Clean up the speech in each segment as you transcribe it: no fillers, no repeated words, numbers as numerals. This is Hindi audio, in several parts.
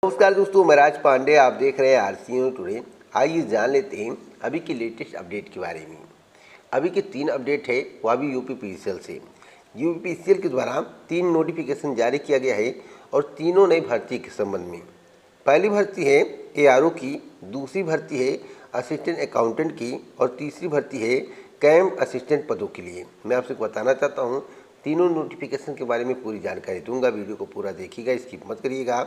नमस्कार दोस्तों, मैं राज पांडे। आप देख रहे हैं आरसीओ टुडे। आइए जान लेते हैं अभी की लेटेस्ट अपडेट के बारे में। अभी के 3 अपडेट है, वह भी यूपीपीसीएल से। यूपीपीसीएल के द्वारा 3 नोटिफिकेशन जारी किया गया है और तीनों नई भर्ती के संबंध में। पहली भर्ती है एआरओ की, दूसरी भर्ती है असिस्टेंट अकाउंटेंट की और तीसरी भर्ती है कैंप असिस्टेंट पदों के लिए। मैं आपसे बताना चाहता हूँ, तीनों नोटिफिकेशन के बारे में पूरी जानकारी दूंगा। वीडियो को पूरा देखिएगा, स्किप मत करिएगा।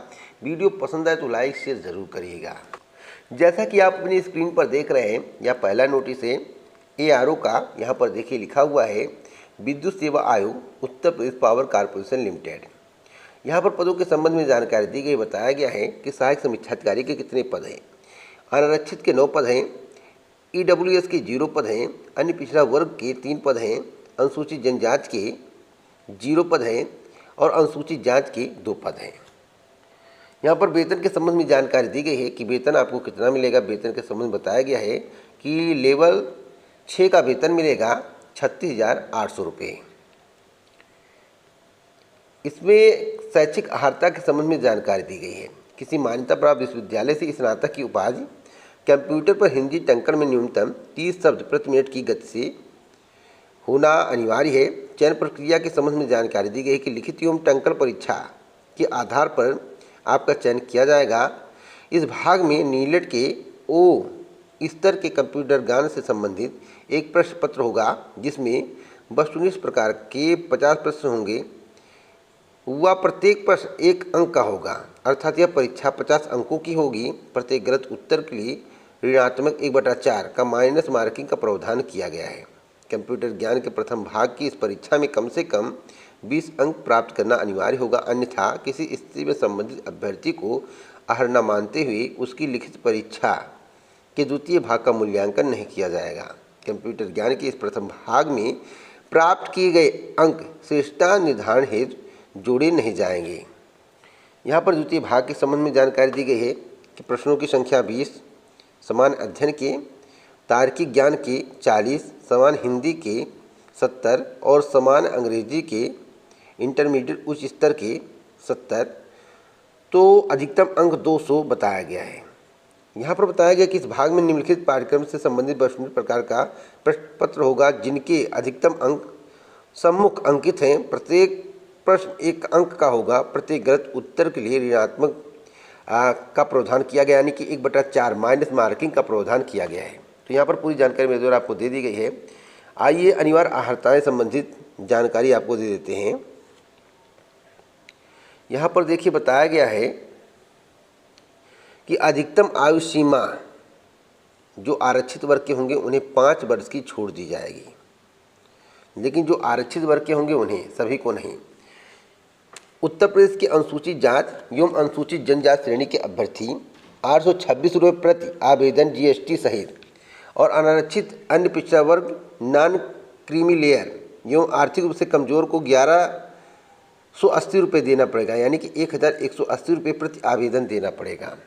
वीडियो पसंद आए तो लाइक शेयर ज़रूर करिएगा। जैसा कि आप अपनी स्क्रीन पर देख रहे हैं, यह पहला नोटिस है एआरओ का। यहाँ पर देखिए लिखा हुआ है विद्युत सेवा आयोग Uttar Pradesh power corporation limited. यहाँ पर पदों के संबंध में जानकारी दी गई। बताया गया है कि सहायक समीक्षाधिकारी के कितने पद हैं। अनारक्षित के 9 पद हैं, ईडब्ल्यूएस के 0 पद हैं, अन्य पिछड़ा वर्ग के 3 पद हैं, अनुसूचित जनजाति के 0 पद हैं और अनुसूचित जांच के 2 पद हैं। यहाँ पर वेतन के संबंध में जानकारी दी गई है कि वेतन आपको कितना मिलेगा। वेतन के संबंध में बताया गया है कि लेवल 6 का वेतन मिलेगा 36,800 रुपये। इसमें शैक्षिक अर्हता के संबंध में जानकारी दी गई है। किसी मान्यता प्राप्त विश्वविद्यालय से स्नातक की उपाधि, कंप्यूटर पर हिंदी टंकण में न्यूनतम 30 शब्द प्रति मिनट की गति से होना अनिवार्य है। चयन प्रक्रिया के संबंध में जानकारी दी गई है कि लिखित एवं टंकण परीक्षा के आधार पर आपका चयन किया जाएगा। इस भाग में नीलेट के ओ स्तर के कंप्यूटर ज्ञान से संबंधित एक प्रश्न पत्र होगा, जिसमें वस्तुनिष्ठ प्रकार के 50 प्रश्न होंगे। वह प्रत्येक प्रश्न 1 अंक का होगा, अर्थात यह परीक्षा 50 अंकों की होगी। प्रत्येक गलत उत्तर के लिए ऋणात्मक 1/4 का माइनस मार्किंग का प्रावधान किया गया है। कंप्यूटर ज्ञान के प्रथम भाग की इस परीक्षा में कम से कम 20 अंक प्राप्त करना अनिवार्य होगा, अन्यथा किसी स्थिति में संबंधित अभ्यर्थी को अर्ह न मानते हुए उसकी लिखित परीक्षा के द्वितीय भाग का मूल्यांकन नहीं किया जाएगा। कंप्यूटर ज्ञान के इस प्रथम भाग में प्राप्त किए गए अंक श्रेष्ठता निर्धारण हेतु जोड़े नहीं जाएंगे। यहाँ पर द्वितीय भाग के संबंध में जानकारी दी गई है कि प्रश्नों की संख्या 20, समान अध्ययन के, तार्किक ज्ञान के 40, समान हिंदी के 70 और समान अंग्रेजी के इंटरमीडिएट उच्च स्तर के 70, तो अधिकतम अंक 200 बताया गया है। यहाँ पर बताया गया कि इस भाग में निम्नलिखित पाठ्यक्रम से संबंधित वस्तुनिष्ठ प्रकार का प्रश्न पत्र होगा, जिनके अधिकतम अंक सम्मुख अंकित हैं। प्रत्येक प्रश्न 1 अंक का होगा। प्रत्येक गलत उत्तर के लिए ऋणात्मक का प्रावधान किया गया, यानी कि 1/4 माइनस मार्किंग का प्रावधान किया गया है। तो यहाँ पर पूरी जानकारी मेरे द्वारा आपको दे दी गई है। आइए अनिवार्य अर्हताएं संबंधित जानकारी आपको दे देते हैं। यहाँ पर देखिए बताया गया है कि अधिकतम आयु सीमा जो आरक्षित वर्ग के होंगे उन्हें 5 वर्ष की छूट दी जाएगी, लेकिन जो आरक्षित वर्ग के होंगे उन्हें, सभी को नहीं। उत्तर प्रदेश के अनुसूचित जाति एवं अनुसूचित जनजाति श्रेणी के अभ्यर्थी 826 रुपये प्रति आवेदन जीएसटी सहित, और अनारक्षित अन्य पिछड़ा वर्ग नॉन क्रीमी लेयर एवं आर्थिक रूप से कमजोर को 1180 रुपये देना पड़ेगा, यानी कि 1180 रुपये प्रति आवेदन देना पड़ेगा।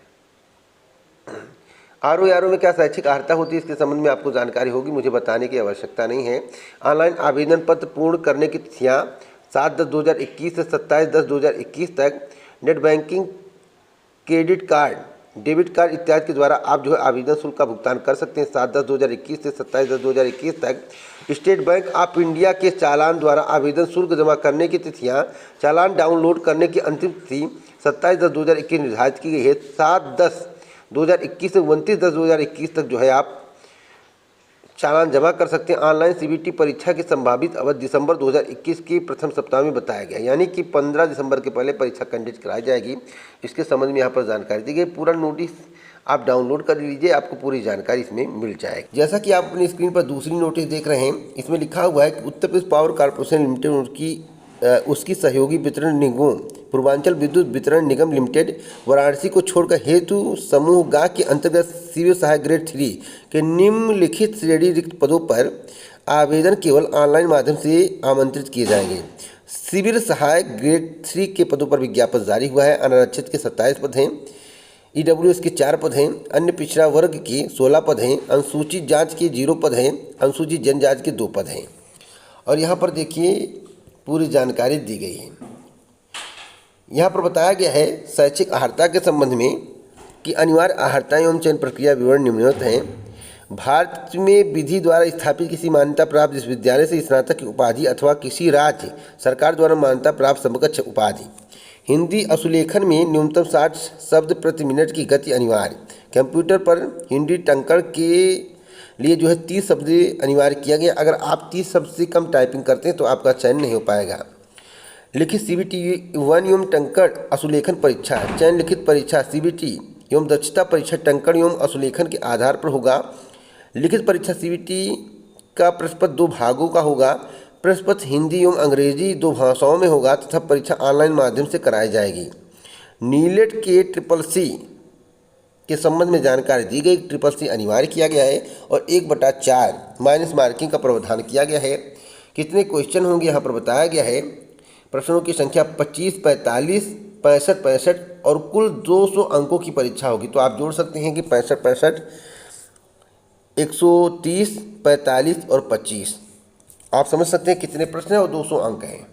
आरओ में क्या शैक्षिक अर्हता होती है, इसके संबंध में आपको जानकारी होगी, मुझे बताने की आवश्यकता नहीं है। ऑनलाइन आवेदन पत्र पूर्ण करने की तिथियाँ 7/10/2021 से 27/10/2021 तक। Net banking, credit card, debit card इत्यादि के द्वारा आप जो है आवेदन शुल्क का भुगतान कर सकते हैं 7/10/2021 से 27/10/2021 तक। स्टेट बैंक ऑफ इंडिया के चालान द्वारा आवेदन शुल्क जमा करने की तिथियां, चालान डाउनलोड करने की अंतिम तिथि 27/10/2021 निर्धारित की गई है। 7/10/2021 से 29/10/2021 तक जो है आप चालान जमा कर सकते हैं। ऑनलाइन सीबीटी परीक्षा की संभावित अवधि दिसंबर 2021 के प्रथम सप्ताह में बताया गया, यानी कि 15 दिसंबर के पहले परीक्षा कंडक्ट कराई जाएगी। इसके संबंध में यहाँ पर जानकारी दी गई। पूरा नोटिस आप डाउनलोड कर लीजिए, आपको पूरी जानकारी इसमें मिल जाएगी। जैसा कि आप अपनी स्क्रीन पर दूसरी नोटिस देख रहे हैं, इसमें लिखा हुआ है कि Uttar Pradesh power corporation limited उसकी सहयोगी वितरण निगमों पूर्वांचल विद्युत वितरण निगम लिमिटेड वाराणसी को छोड़कर हेतु समूह गा के अंतर्गत सिविल सहायक ग्रेड 3 के निम्नलिखित श्रेणी रिक्त पदों पर आवेदन केवल ऑनलाइन माध्यम से आमंत्रित किए जाएंगे। सिविल सहायक ग्रेड 3 के पदों पर विज्ञापन जारी हुआ है। अनारक्षित के 27 पद हैं, ईडब्ल्यूएस के 4 पद हैं, अन्य पिछड़ा वर्ग के 16 पद हैं, अनुसूचित जांच के 0 पद हैं, अनुसूचित जनजाति के 2 पद हैं। और यहाँ पर देखिए पूरी जानकारी दी गई है। यहाँ पर बताया गया है शैक्षिक अर्हता के संबंध में कि अनिवार्य अर्हता एवं चयन प्रक्रिया विवरण निम्नलिखित हैं। भारत में विधि द्वारा स्थापित किसी मान्यता प्राप्त विश्वविद्यालय से स्नातक की उपाधि अथवा किसी राज्य सरकार द्वारा मान्यता प्राप्त समकक्ष उपाधि। हिंदी असुलेखन में न्यूनतम 60 शब्द प्रति मिनट की गति अनिवार्य। कंप्यूटर पर हिंदी टंकण के लिए जो है 30 शब्द अनिवार्य किया गया। अगर आप 30 शब्द से कम टाइपिंग करते हैं तो आपका चयन नहीं हो पाएगा। लिखित CBT 1 एवं टंकण असुलेखन परीक्षा। चयन लिखित परीक्षा CBT एवं दक्षता परीक्षा टंकण एवं असुलेखन के आधार पर होगा। लिखित परीक्षा CBT का प्रश्न पत्र 2 भागों का होगा। प्रश्न पत्र हिंदी एवं अंग्रेजी 2 भाषाओं में होगा तथा परीक्षा ऑनलाइन माध्यम से कराई जाएगी। नीलेट के CCC के संबंध में जानकारी दी गई। CCC अनिवार्य किया गया है और 1/4 माइनस मार्किंग का प्रावधान किया गया है। कितने क्वेश्चन होंगे यहाँ पर बताया गया है। प्रश्नों की संख्या 25, 45, 65, 65 और कुल 200 अंकों की परीक्षा होगी। तो आप जोड़ सकते हैं कि 65, 65, 130, 45 और 25। आप समझ सकते हैं कितने प्रश्न हैं और 200 अंक हैं।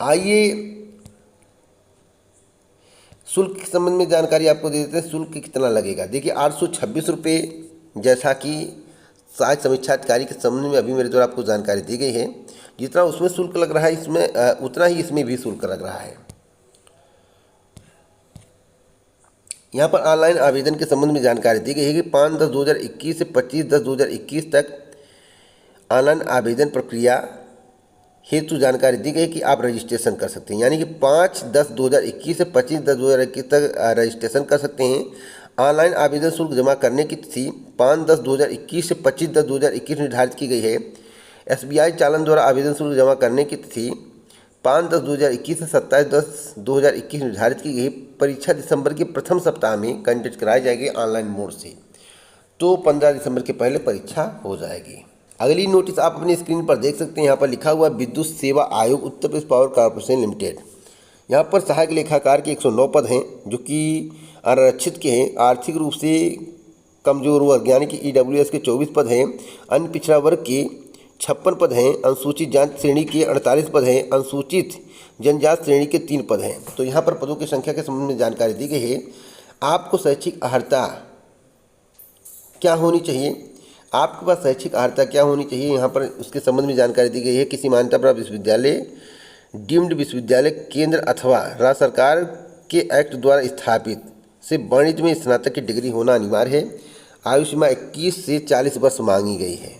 आइए शुल्क के संबंध में जानकारी आपको दे देते हैं। शुल्क कितना लगेगा। देखिए 826 रुपये जैसा कि सहायक समीक्षा अधिकारी के संबंध में अभी मेरे द्वारा आपको जानकारी दी गई है। जितना उसमें शुल्क लग रहा है इसमें उतना ही इसमें भी शुल्क लग रहा है। यहाँ पर ऑनलाइन आवेदन के संबंध में जानकारी दी गई है कि 5/10/2021 से 25/10/2021 तक ऑनलाइन आवेदन प्रक्रिया हेतु जानकारी दी गई कि आप रजिस्ट्रेशन कर सकते हैं। यानी कि 5/10/2021 से 25/10/2021 तक रजिस्ट्रेशन कर सकते हैं। ऑनलाइन आवेदन शुल्क जमा करने की तिथि 5/10/2021 से 25/10/2021 निर्धारित की गई है। SBI चालान द्वारा आवेदन शुल्क जमा करने की तिथि 5/10/2021 से 27/10/2021 निर्धारित की गई। परीक्षा दिसंबर के प्रथम सप्ताह में कंडक्ट कराई जाएगी ऑनलाइन मोड से। तो 15 दिसंबर के पहले परीक्षा हो जाएगी। अगली नोटिस आप अपनी स्क्रीन पर देख सकते हैं। यहाँ पर लिखा हुआ विद्युत सेवा आयोग Uttar Pradesh power corporation limited. यहाँ पर सहायक लेखाकार के 109 पद हैं जो कि आरक्षित के हैं। आर्थिक रूप से कमजोर वर्ग यानी कि EWS के 24 पद हैं। अन्य पिछड़ा वर्ग के 56 पद हैं। अनुसूचित जाति श्रेणी के 48 पद हैं। अनुसूचित जनजाति श्रेणी के 3 पद हैं। तो यहाँ पर पदों की संख्या के संबंध में जानकारी दी गई है। आपको शैक्षिक अर्हता क्या होनी चाहिए। आपके पास शैक्षिक अर्हता क्या होनी चाहिए यहाँ पर उसके संबंध में जानकारी दी गई है। किसी मान्यता प्राप्त विश्वविद्यालय, डीम्ड विश्वविद्यालय केंद्र अथवा राज्य सरकार के एक्ट द्वारा स्थापित से वाणिज्य में स्नातक की डिग्री होना अनिवार्य है। आयु सीमा 21 से 40 वर्ष मांगी गई है।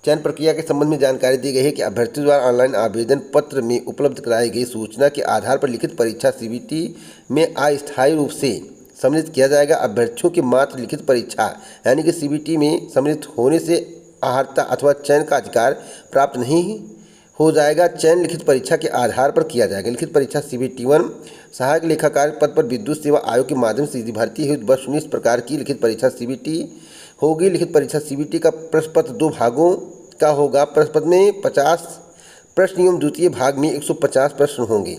चयन प्रक्रिया के संबंध में जानकारी दी गई है कि अभ्यर्थी द्वारा ऑनलाइन आवेदन पत्र में उपलब्ध कराई गई सूचना के आधार पर लिखित परीक्षा CBT में अस्थायी रूप से सम्मिलित किया जाएगा। अभ्यर्थियों के मात्र लिखित परीक्षा यानी कि CBT में सम्मिलित होने से अर्हता अथवा चयन का अधिकार प्राप्त नहीं हो जाएगा। चयन लिखित परीक्षा के आधार पर किया जाएगा। लिखित परीक्षा CBT 1 सहायक लेखाकार पद पर विद्युत सेवा आयोग के माध्यम से सीधी भर्ती हेतु वर्ष 19 प्रकार की लिखित परीक्षा CBT होगी। लिखित परीक्षा CBT का प्रश्न पत्र 2 भागों का होगा। प्रश्न पत्र में 50 प्रश्न एवं द्वितीय भाग में 150 प्रश्न होंगे।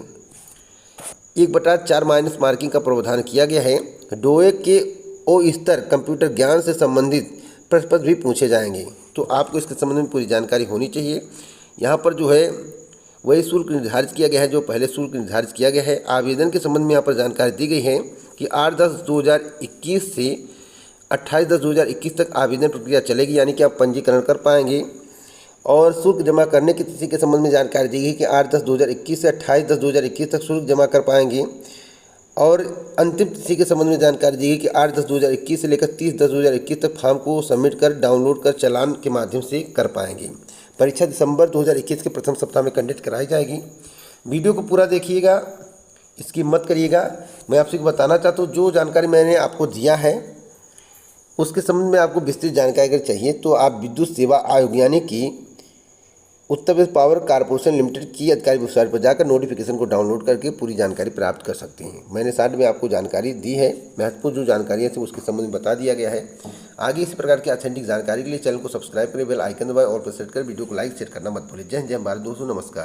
1/4 माइनस मार्किंग का प्रावधान किया गया है। DOE के O स्तर कंप्यूटर ज्ञान से संबंधित प्रश्न पत्र भी पूछे जाएंगे। तो आपको इसके संबंध में पूरी जानकारी होनी चाहिए। यहाँ पर जो है वही शुल्क निर्धारित किया गया है जो पहले शुल्क निर्धारित किया गया है। आवेदन के संबंध में यहाँ पर जानकारी दी गई है कि 8/10/2021 से 28/10/2021 तक आवेदन प्रक्रिया चलेगी। यानी कि आप पंजीकरण कर पाएंगे। और शुल्क जमा करने की तिथि के संबंध में जानकारी दी गई कि 8/10/2021 से 28/10/2021 तक शुल्क जमा कर पाएंगे। और अंतिम तिथि के संबंध में जानकारी दी गई कि 8/10/2021 से लेकर 30/10/2021 तक फॉर्म को सबमिट कर डाउनलोड कर चालान के माध्यम से कर पाएंगे। परीक्षा दिसंबर 2021 के प्रथम सप्ताह में कंडक्ट कराई जाएगी। वीडियो को पूरा देखिएगा, स्किप मत करिएगा। मैं आपसे बताना चाहता हूँ जो जानकारी मैंने आपको दिया है उसके संबंध में आपको विस्तृत जानकारी अगर चाहिए तो आप विद्युत सेवा आयोग यानी कि Uttar Pradesh power corporation limited की आधिकारिक वेबसाइट पर जाकर नोटिफिकेशन को डाउनलोड करके पूरी जानकारी प्राप्त कर सकते हैं। मैंने साथ में आपको जानकारी दी है। महत्वपूर्ण जो जानकारियाँ थी उसके संबंध में बता दिया गया है। आगे इसी प्रकार की ऑथेंटिक जानकारी के लिए चैनल को सब्सक्राइब करें, बेल आइकन दबाएं और प्रेस कर वीडियो को लाइक शेयर करना मत भूलिए। जय हिंद, जय भारत दोस्तों, नमस्कार।